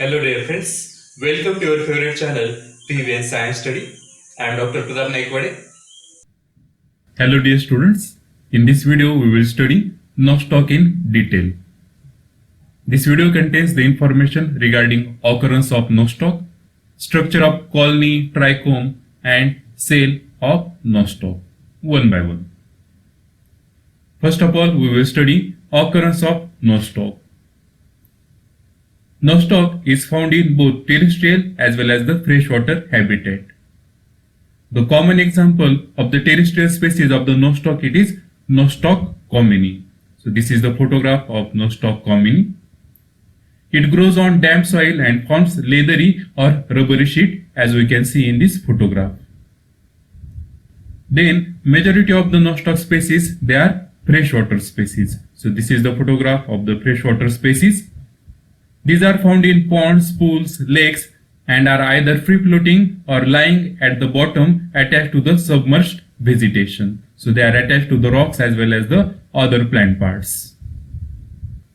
Hello dear friends, welcome to your favorite channel PVN Science Study. I am Dr. Pradap Naikwade. Hello dear students, in this video we will study nostoc in detail. This video contains the information regarding occurrence of nostoc, structure of colony, trichome and cell of nostoc one by one. First of all, we will study occurrence of nostoc. Nostoc is found in both terrestrial as well as the freshwater habitat. The common example of the terrestrial species of the nostoc it is Nostoc comini. So this is the photograph of Nostoc comini. It grows on damp soil and forms leathery or rubbery sheet as we can see in this photograph. Then majority of the Nostoc species they are freshwater species. So this is the photograph of the freshwater species. These are found in ponds, pools, lakes and are either free floating or lying at the bottom attached to the submerged vegetation. So they are attached to the rocks as well as the other plant parts.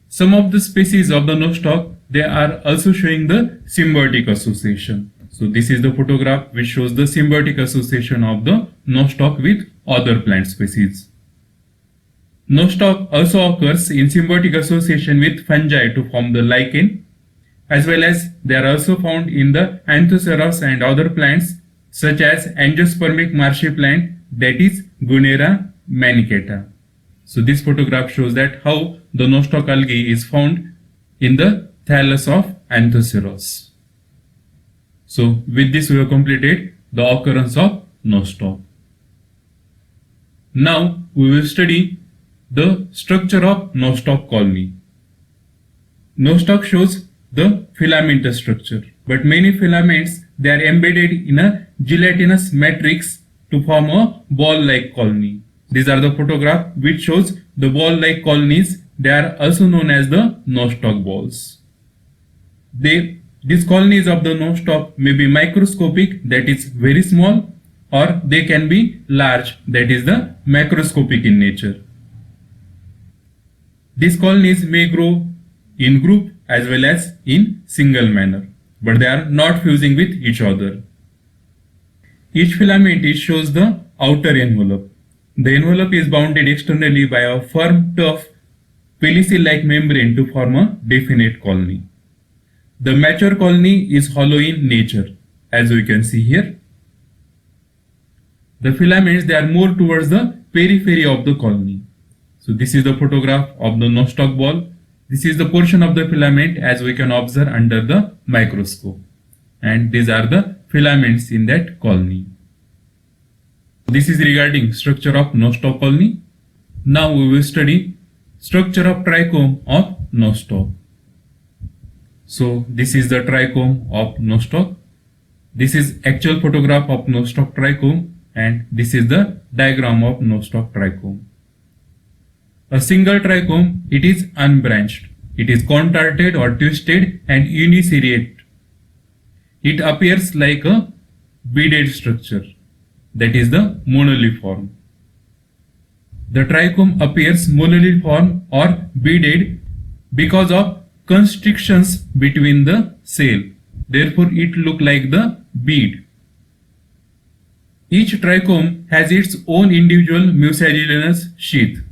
Some of the species of the nostoc they are also showing the symbiotic association. So this is the photograph which shows the symbiotic association of the nostoc with other plant species. Nostoc also occurs in symbiotic association with fungi to form the lichen, as well as they are also found in the Anthoceros and other plants such as angiospermic marshy plant that is Gunera manicata. So this photograph shows that how the nostoc algae is found in the thallus of Anthoceros. So with this we have completed the occurrence of nostoc. Now we will study the structure of nostoc colony. Nostoc shows the filamentous structure, but many filaments they are embedded in a gelatinous matrix to form a ball-like colony. These are the photograph which shows the ball-like colonies. They are also known as the nostoc balls. These colonies of the nostoc may be microscopic, that is very small, or they can be large, that is the macroscopic in nature. These colonies may grow in group as well as in single manner, but they are not fusing with each other. Each filament shows the outer envelope. The envelope is bounded externally by a firm, tough, pellicule-like membrane to form a definite colony. The mature colony is hollow in nature, as we can see here. The filaments they are more towards the periphery of the colony. So this is the photograph of the nostoc ball. This is the portion of the filament as we can observe under the microscope. And these are the filaments in that colony. This is regarding structure of nostoc colony. Now we will study structure of trichome of nostoc. So this is the trichome of nostoc. This is actual photograph of nostoc trichome and this is the diagram of nostoc trichome. A single trichome, it is unbranched. It is contorted or twisted and uniseriate. It appears like a beaded structure, that is the monolithiform. The trichome appears monolithiform or beaded because of constrictions between the cell. Therefore, it looks like the bead. Each trichome has its own individual mucilaginous sheath.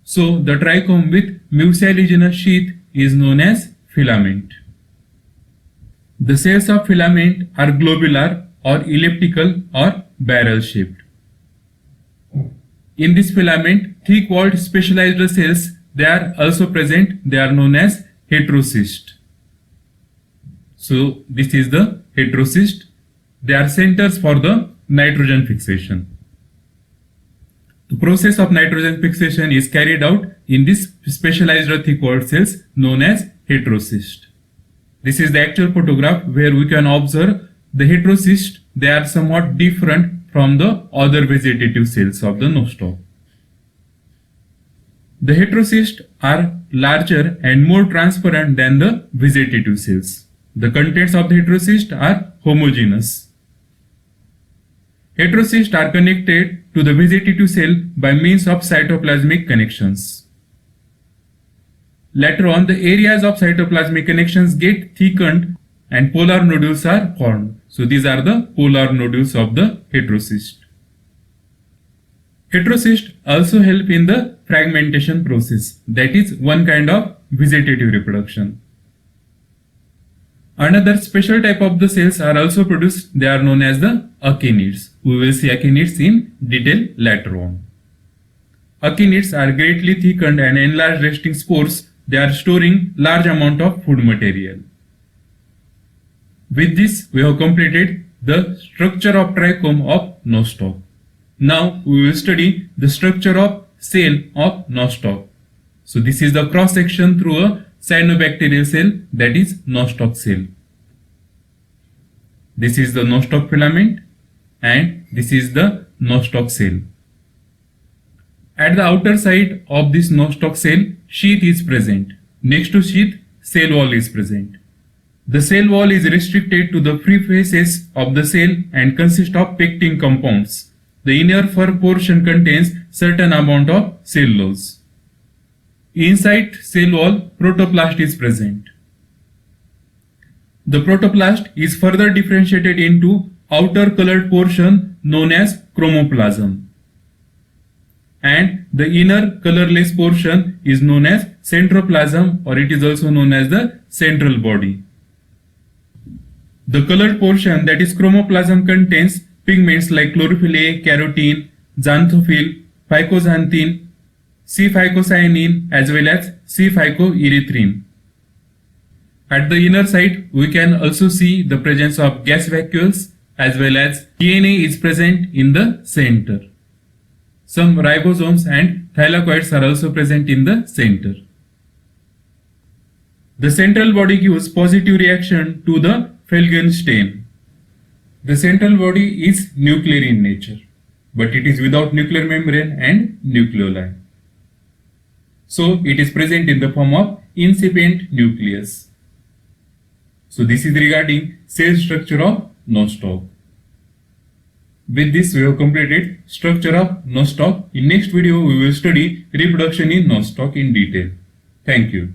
So the trichome with mucilaginous sheath is known as filament. The cells of filament are globular or elliptical or barrel shaped. In this filament, thick-walled specialized cells they are also present. They are known as heterocyst. So this is the heterocyst. They are centers for the nitrogen fixation. The process of nitrogen fixation is carried out in this specialized thick-walled cells known as heterocyst. This is the actual photograph where we can observe the heterocyst. They are somewhat different from the other vegetative cells of the nostoc. The heterocysts are larger and more transparent than the vegetative cells. The contents of the heterocyst are homogeneous. Heterocysts are connected to the vegetative cell by means of cytoplasmic connections. Later on, the areas of cytoplasmic connections get thickened and polar nodules are formed. So these are the polar nodules of the heterocyst. Heterocysts also help in the fragmentation process, that is one kind of vegetative reproduction. Another special type of the cells are also produced. They are known as the achenids. We will see achenids in detail later on. Achenids are greatly thickened and enlarged resting spores. They are storing large amount of food material. With this, we have completed the structure of trichome of nostoc. Now we will study the structure of cell of nostoc. So this is the cross section through a cyanobacterial cell, that is nostoc cell. This is the nostoc filament and this is the nostoc cell. At the outer side of this nostoc cell, sheath is present. Next to sheath, cell wall is present. The cell wall is restricted to the free faces of the cell and consists of pectin compounds. The inner fur portion contains certain amount of cellulose. Inside cell wall, protoplast is present. The protoplast is further differentiated into outer colored portion known as chromoplasm, and the inner colorless portion is known as centroplasm, or it is also known as the central body. The colored portion, that is chromoplasm, contains pigments like chlorophyll A, carotene, xanthophyll, phycoxanthin, C-phycocyanin as well as C-phycoerythrin. At the inner side, we can also see the presence of gas vacuoles as well as DNA is present in the center. Some ribosomes and thylakoids are also present in the center. The central body gives positive reaction to the Felgenstein. The central body is nuclear in nature, but it is without nuclear membrane and nucleoli. So it is present in the form of incipient nucleus. So this is regarding cell structure of nostoc. With this, we have completed structure of nostoc. In next video, we will study reproduction in nostoc in detail. Thank you.